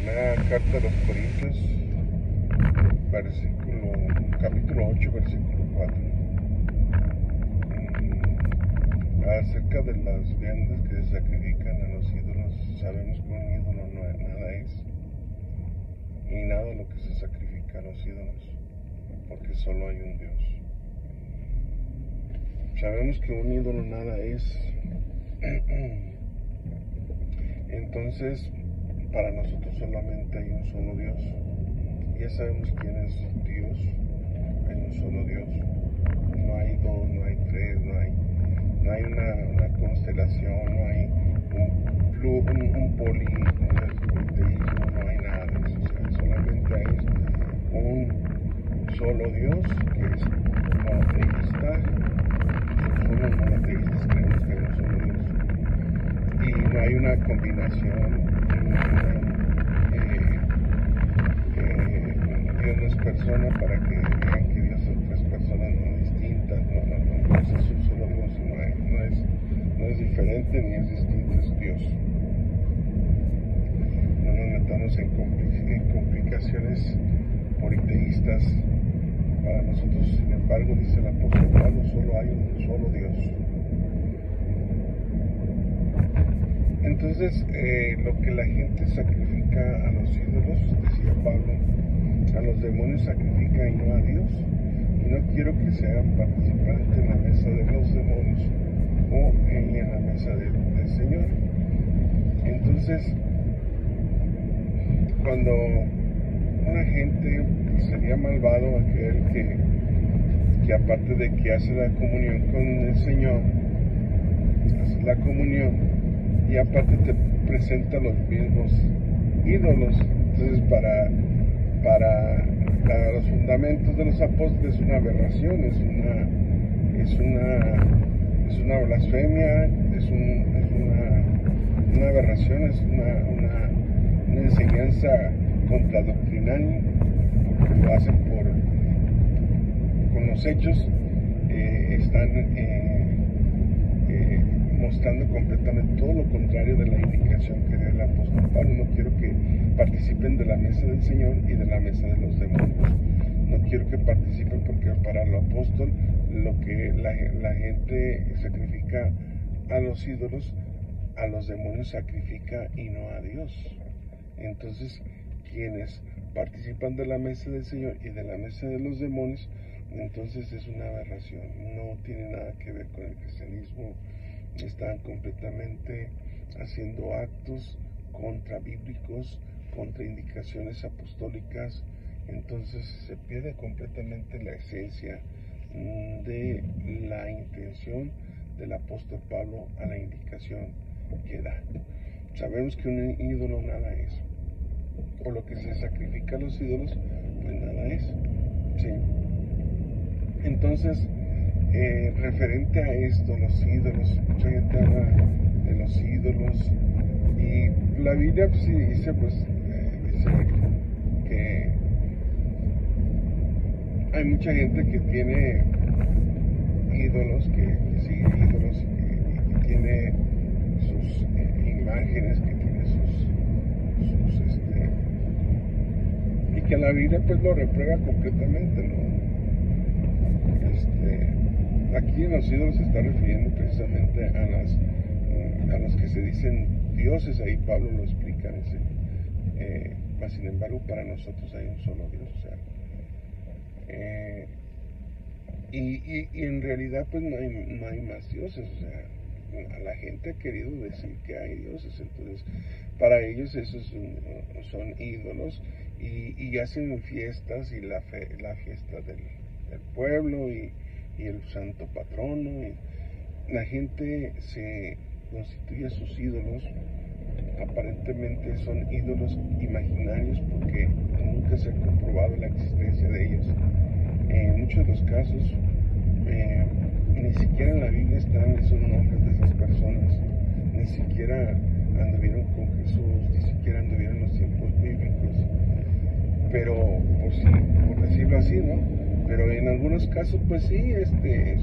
Primera carta a los Corintios, capítulo 8, versículo 4. Acerca de las viandas que se sacrifican a los ídolos, sabemos que un ídolo nada es, y nada lo que se sacrifica a los ídolos, porque solo hay un Dios. Sabemos que un ídolo nada es. Entonces, para nosotros solamente hay un solo Dios. Ya sabemos quién es Dios. Hay un solo Dios. No hay dos, no hay tres, no hay una constelación, no hay un politeísmo, no hay nada de eso. O sea, solamente hay un solo Dios que es monoteísta. Somos monoteístas, creemos que hay un solo Dios. Y no hay una combinación. Dios no es persona para que digan que Dios son tres personas no distintas. No, Dios es un solo Dios y no es diferente ni es distinto, es Dios. No nos metamos en complicaciones politeístas. Para nosotros, sin embargo, dice el apóstol Pablo, solo hay un solo Dios. Entonces, lo que la gente sacrifica a los ídolos, decía Pablo, a los demonios sacrifica y no a Dios. Y no quiero que se hagan participantes en la mesa de los demonios o en la mesa del Señor. Entonces, cuando una gente sería malvado aquel que aparte de que hace la comunión con el Señor, hace la comunión y aparte te presenta los mismos ídolos. Entonces para los fundamentos de los apóstoles es una aberración, es una blasfemia, es una aberración, es una enseñanza contradoctrinal, porque lo hacen con los hechos, están mostrando completamente todo lo contrario de la indicación que dio el apóstol Pablo. No quiero que participen de la mesa del Señor y de la mesa de los demonios. No quiero que participen porque para el apóstol lo que la gente sacrifica a los ídolos, a los demonios sacrifica y no a Dios. Entonces, quienes participan de la mesa del Señor y de la mesa de los demonios, entonces es una aberración, no tiene nada que ver con el cristianismo. Están completamente haciendo actos contrabíblicos, contra indicaciones apostólicas. Entonces se pierde completamente la esencia de la intención del apóstol Pablo a la indicación que da. Sabemos que un ídolo nada es, o lo que se sacrifica a los ídolos, pues nada es. ¿Sí? Entonces, referente a esto, los ídolos, mucha gente habla de los ídolos, y la Biblia pues, sí dice, dice que hay mucha gente que tiene ídolos, que sigue ídolos, que tiene sus imágenes, que tiene sus y que la Biblia pues lo reprueba completamente, ¿no? Aquí en los ídolos se está refiriendo precisamente a los que se dicen dioses. Ahí Pablo lo explica, dice, mas sin embargo para nosotros hay un solo Dios. O sea, y en realidad pues no hay más dioses. O sea, la gente ha querido decir que hay dioses, entonces para ellos esos son ídolos, y hacen fiestas, y la fiesta del pueblo y el santo patrono, y la gente se constituye sus ídolos. Aparentemente son ídolos imaginarios porque nunca se ha comprobado la existencia de ellos. En muchos de los casos ni siquiera en la Biblia están esos nombres de esas personas, ni siquiera anduvieron con Jesús, ni siquiera anduvieron en los tiempos bíblicos, pero por decirlo así, ¿no? Pero en algunos casos pues sí,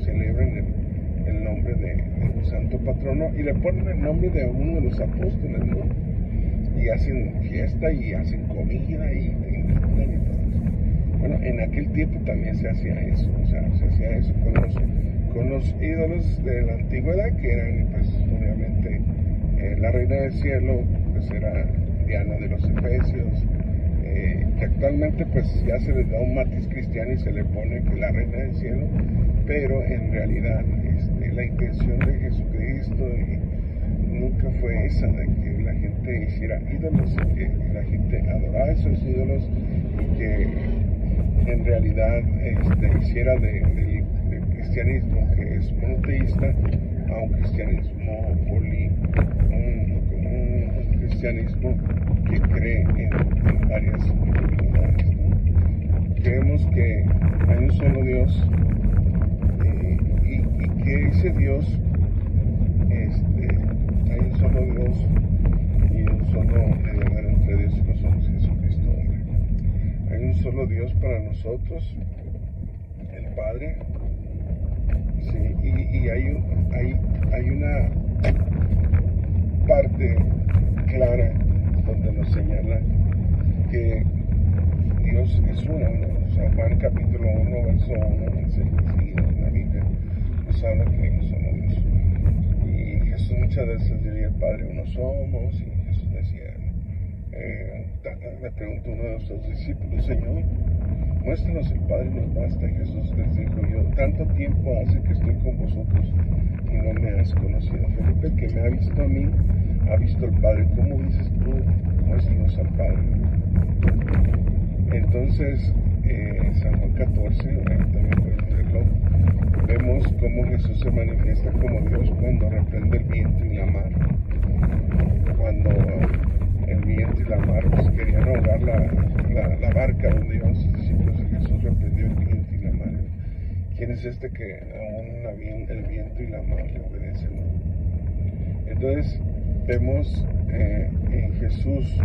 celebran el nombre de un santo patrono y le ponen el nombre de uno de los apóstoles, ¿no? y hacen fiesta y hacen comida y todo eso. Bueno, en aquel tiempo también se hacía eso, o sea, se hacía eso con los ídolos de la antigüedad, que eran, pues, obviamente, la reina del cielo, pues era Diana de los Efesios, que actualmente, pues, ya se les da un matiz cristiano y se le pone que la reina del cielo, pero en realidad, la intención de Jesucristo nunca fue esa, de que la gente hiciera ídolos, y que la gente adorara esos ídolos, y que en realidad hiciera del cristianismo, que es monoteísta, a un cristianismo un cristianismo que cree en varias divinidades, ¿no? Creemos que hay un solo Dios, y que ese Dios, hay un solo Dios y un solo mediador entre Dios y nosotros, Jesucristo, hombre. Hay un solo Dios para nosotros, el Padre, sí, y hay una parte clara donde nos señala que Dios es uno, ¿no? O sea, Juan capítulo 1, verso 1, dice en la Biblia, nos habla que hay un solo Dios. Y Jesús muchas veces diría, el Padre uno somos, y Jesús decía, le preguntó uno de sus discípulos, Señor, muéstranos el Padre y nos basta. Y Jesús les dijo, yo tanto tiempo hace que estoy con vosotros y no me has conocido. Felipe, el que me ha visto a mí, ha visto al Padre. ¿Cómo dices tú, muéstranos al Padre? Entonces, San Juan 14, también pueden leerlo, vemos cómo Jesús se manifiesta como Dios cuando reprende el viento y la mar. Cuando el viento y la mar, pues, querían ahogar la barca donde iban sus discípulos, y Jesús reprendió el viento y la mar. ¿Quién es este que aún el viento y la mar le obedecen? Entonces, vemos en Jesús,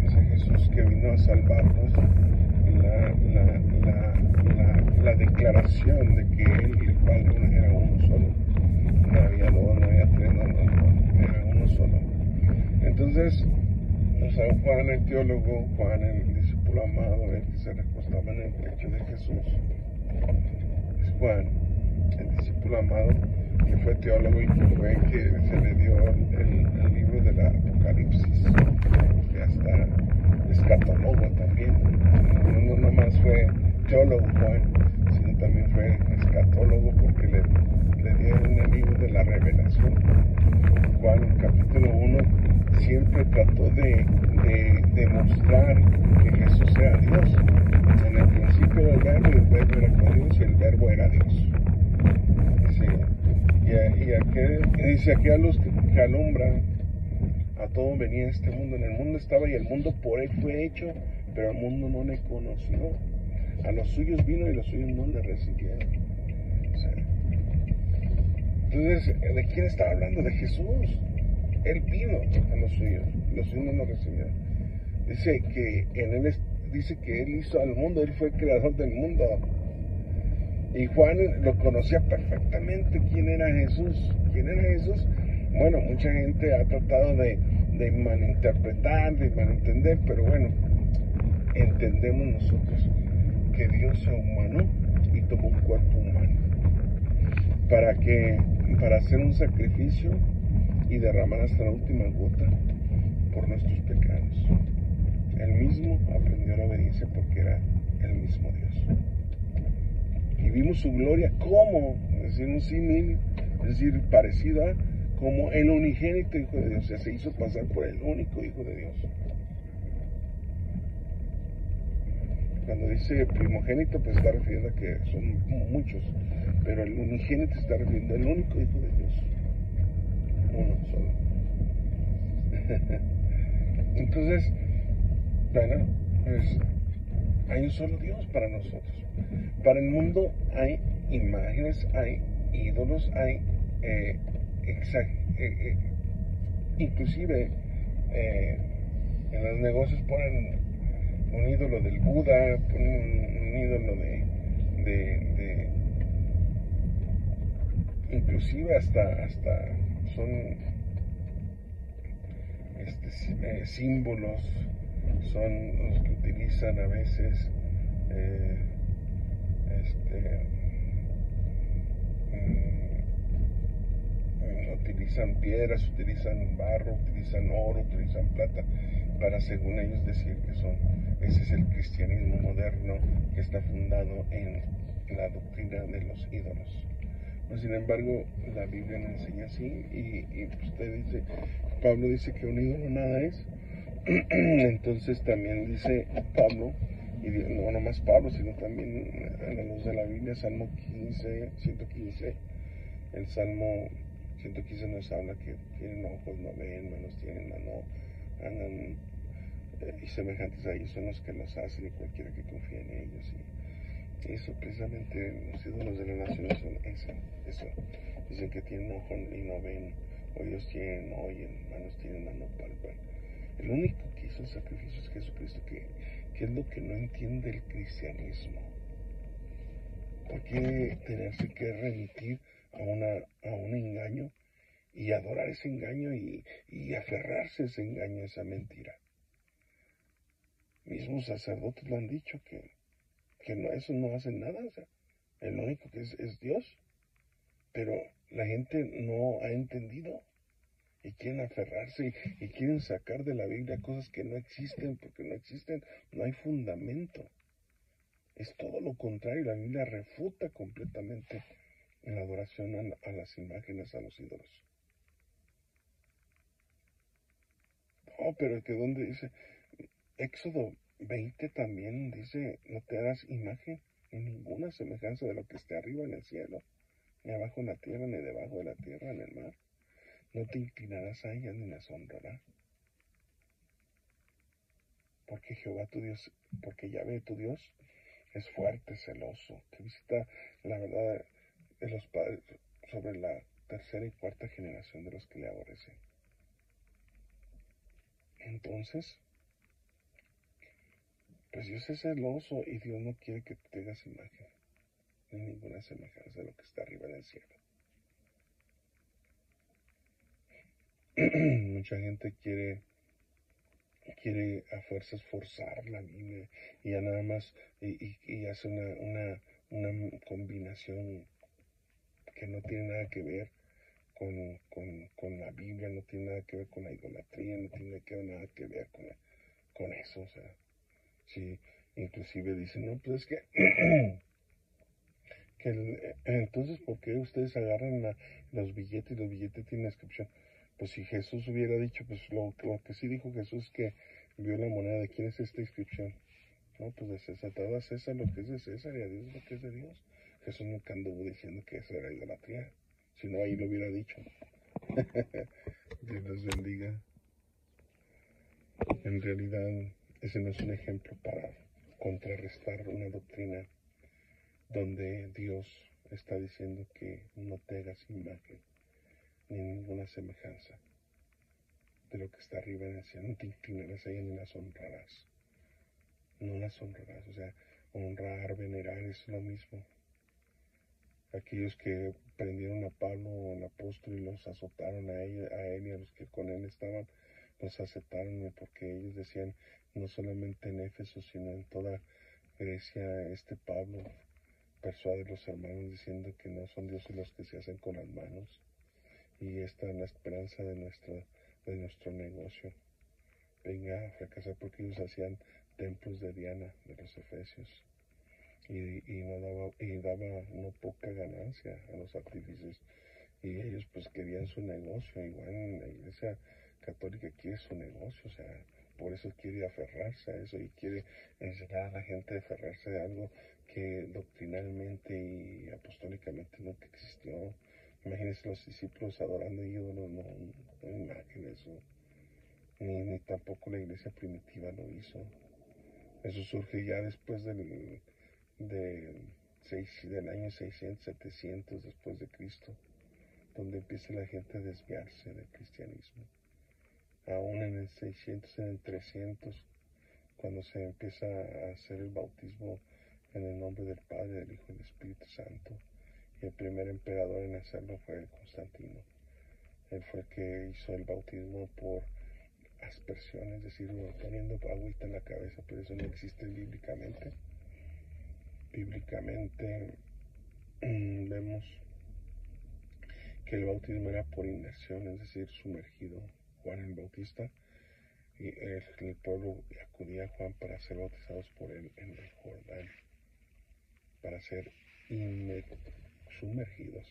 ese Jesús que vino a salvarnos, la declaración de que Él y el Padre era uno solo. No había dos, no había tres, no, era uno solo. Entonces, San Juan el teólogo, Juan el discípulo amado, el que se recostaba en el pecho de Jesús, es Juan, el discípulo amado, que fue teólogo y que fue que se le dio el libro del Apocalipsis, que hasta escatólogo también. No nomás fue teólogo Juan, sino también fue escatólogo, porque le dieron el libro de la revelación. Juan, capítulo 1, siempre trató de demostrar que Jesús era Dios. En el principio era el verbo, y el verbo era con Dios, y el verbo era Dios. Sí. Y dice, aquella luz que alumbra a todo venía este mundo. En el mundo estaba, y el mundo por él fue hecho, pero el mundo no le conoció. A los suyos vino, y los suyos no le recibieron. O sea, entonces, ¿de quién estaba hablando? De Jesús. Él vino a los suyos no lo recibieron. Dice que dice que Él hizo al mundo, Él fue el creador del mundo. Y Juan lo conocía perfectamente. ¿Quién era Jesús? ¿Quién era Jesús? Bueno, mucha gente ha tratado de malinterpretar, de malentender, pero bueno, entendemos nosotros que Dios se humanó y tomó un cuerpo humano para hacer un sacrificio y derramar hasta la última gota por nuestros pecados. Él mismo aprendió la obediencia porque era el mismo Dios. Y vimos su gloria como, es decir, un símil, es decir, parecido a como el unigénito Hijo de Dios. O sea, se hizo pasar por el único Hijo de Dios. Cuando dice primogénito, pues está refiriendo a que son muchos, pero el unigénito está refiriendo al único Hijo de Dios. Uno solo. Entonces, bueno, pues hay un solo Dios para nosotros. Para el mundo hay imágenes, hay ídolos, hay inclusive en los negocios ponen un ídolo del Buda, ponen un ídolo de inclusive hasta son símbolos son los que utilizan a veces. Utilizan piedras, utilizan barro, utilizan oro, utilizan plata para, según ellos, decir que son. Ese es el cristianismo moderno que está fundado en la doctrina de los ídolos. Pero, sin embargo, la Biblia no enseña así, y usted dice, Pablo dice que un ídolo nada es. Entonces también dice Pablo, y no nomás Pablo, sino también a la luz de la Biblia, Salmo 115, el Salmo 115 nos habla que tienen ojos, no ven, manos tienen, no andan, y semejantes a ellos son los que los hacen, y cualquiera que confíe en ellos. Y eso, precisamente, los ídolos de la nación son eso. Dicen que tienen ojos y no ven, oídos tienen, no oyen, manos tienen, no palpan. El único que hizo el sacrificio es Jesucristo, que es lo que no entiende el cristianismo. ¿Por qué tenerse que remitir a un engaño y adorar ese engaño y aferrarse a ese engaño, a esa mentira? Mismos sacerdotes lo han dicho, que no, eso no hace nada. O sea, el único que es Dios. Pero la gente no ha entendido y quieren aferrarse y quieren sacar de la Biblia cosas que no existen, porque no existen, no hay fundamento. Es todo lo contrario, la Biblia refuta completamente la adoración a las imágenes, a los ídolos. Oh, pero que donde dice, Éxodo 20 también dice, no te harás imagen ni ninguna semejanza de lo que esté arriba en el cielo, ni abajo en la tierra, ni debajo de la tierra, en el mar. No te inclinarás a ella ni las honrarás. Porque Jehová tu Dios, porque Yahvé tu Dios es fuerte, celoso, que visita la verdad de los padres sobre la tercera y cuarta generación de los que le aborrecen. Entonces, pues Dios es celoso y Dios no quiere que tengas imagen ni ninguna semejanza de lo que está arriba en el cielo. Mucha gente quiere a fuerzas forzar la Biblia y ya nada más y hace una combinación que no tiene nada que ver con la Biblia, no tiene nada que ver con la idolatría, no tiene nada que ver con eso. O sea, sí, inclusive dicen, no, pues es que, entonces, ¿por qué ustedes agarran los billetes y los billetes tienen inscripción? Pues si Jesús hubiera dicho, pues lo que sí dijo Jesús es que vio la moneda, ¿de quién es esta inscripción? No, pues de César, todo a César lo que es de César y a Dios lo que es de Dios. Jesús nunca anduvo diciendo que eso era idolatría, si no ahí lo hubiera dicho. Dios les bendiga. En realidad, ese no es un ejemplo para contrarrestar una doctrina donde Dios está diciendo que no te hagas imagen ni ninguna semejanza de lo que está arriba en el cielo. No te inclinarás a ella ni las honrarás. No las honrarás. O sea, honrar, venerar es lo mismo. Aquellos que prendieron a Pablo, el apóstol, y los azotaron a él y a los que con él estaban, los aceptaron porque ellos decían, no solamente en Éfeso, sino en toda Grecia, Pablo persuade a los hermanos diciendo que no son dioses los que se hacen con las manos, y esta es la esperanza de nuestro negocio venga a fracasar, porque ellos hacían templos de Diana, de los efesios, y daba no poca ganancia a los artífices, y ellos pues querían su negocio. Igual en la iglesia católica quiere su negocio, o sea, por eso quiere aferrarse a eso y quiere enseñar a la gente a aferrarse a algo que doctrinalmente y apostólicamente nunca existió. Imagínense los discípulos adorando ídolos, no imágenes, ni tampoco la iglesia primitiva lo hizo. Eso surge ya después del año 600, 700 después de Cristo, donde empieza la gente a desviarse del cristianismo. Aún en el 600, en el 300, cuando se empieza a hacer el bautismo en el nombre del Padre, del Hijo y del Espíritu Santo, y el primer emperador en hacerlo fue Constantino. Él fue el que hizo el bautismo por aspersión, es decir, poniendo agüita en la cabeza, pero eso no existe bíblicamente. Bíblicamente vemos que el bautismo era por inmersión, es decir, sumergido. Juan el Bautista y el pueblo acudía a Juan para ser bautizados por él en el Jordán, para ser sumergidos.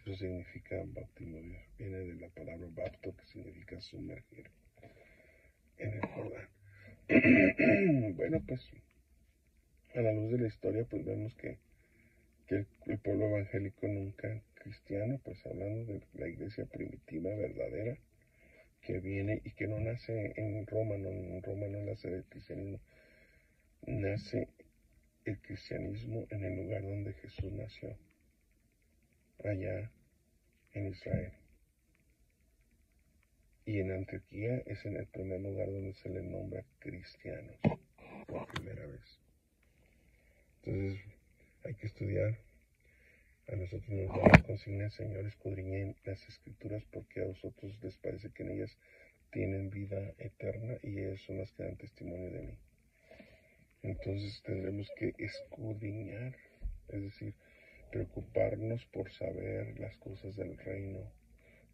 Eso significa bautismo, viene de la palabra bapto, que significa sumergir en el Jordán. Bueno, pues a la luz de la historia, pues vemos que el pueblo evangélico nunca cristiano, pues hablando de la iglesia primitiva, verdadera, que viene y que no nace en Roma, en Roma no nace el cristianismo, nace el cristianismo en el lugar donde Jesús nació, allá en Israel. Y en Antioquía es en el primer lugar donde se le nombra cristianos por primera vez. Entonces hay que estudiar. A nosotros nos da la consigna, Señor, escudriñen las escrituras porque a vosotros les parece que en ellas tienen vida eterna y ellas son las que dan testimonio de mí. Entonces tendremos que escudriñar, es decir, preocuparnos por saber las cosas del reino,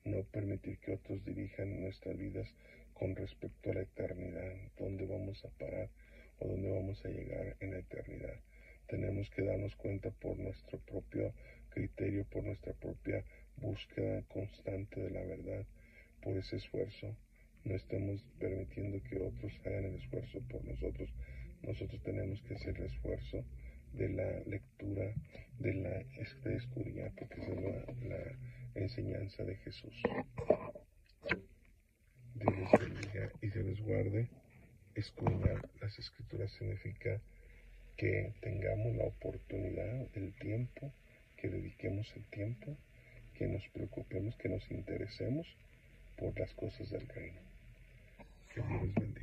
no permitir que otros dirijan nuestras vidas con respecto a la eternidad, dónde vamos a parar o dónde vamos a llegar en la eternidad. Tenemos que darnos cuenta por nuestro propio criterio, por nuestra propia búsqueda constante de la verdad, por ese esfuerzo. No estamos permitiendo que otros hagan el esfuerzo por nosotros. Nosotros tenemos que hacer el esfuerzo de la lectura, de escudriñar, porque esa es la enseñanza de Jesús. Dios les bendiga y Dios les guarde. Escudriñar las escrituras significa que tengamos la oportunidad, el tiempo, que dediquemos el tiempo, que nos preocupemos, que nos interesemos por las cosas del reino. Que Dios les bendiga.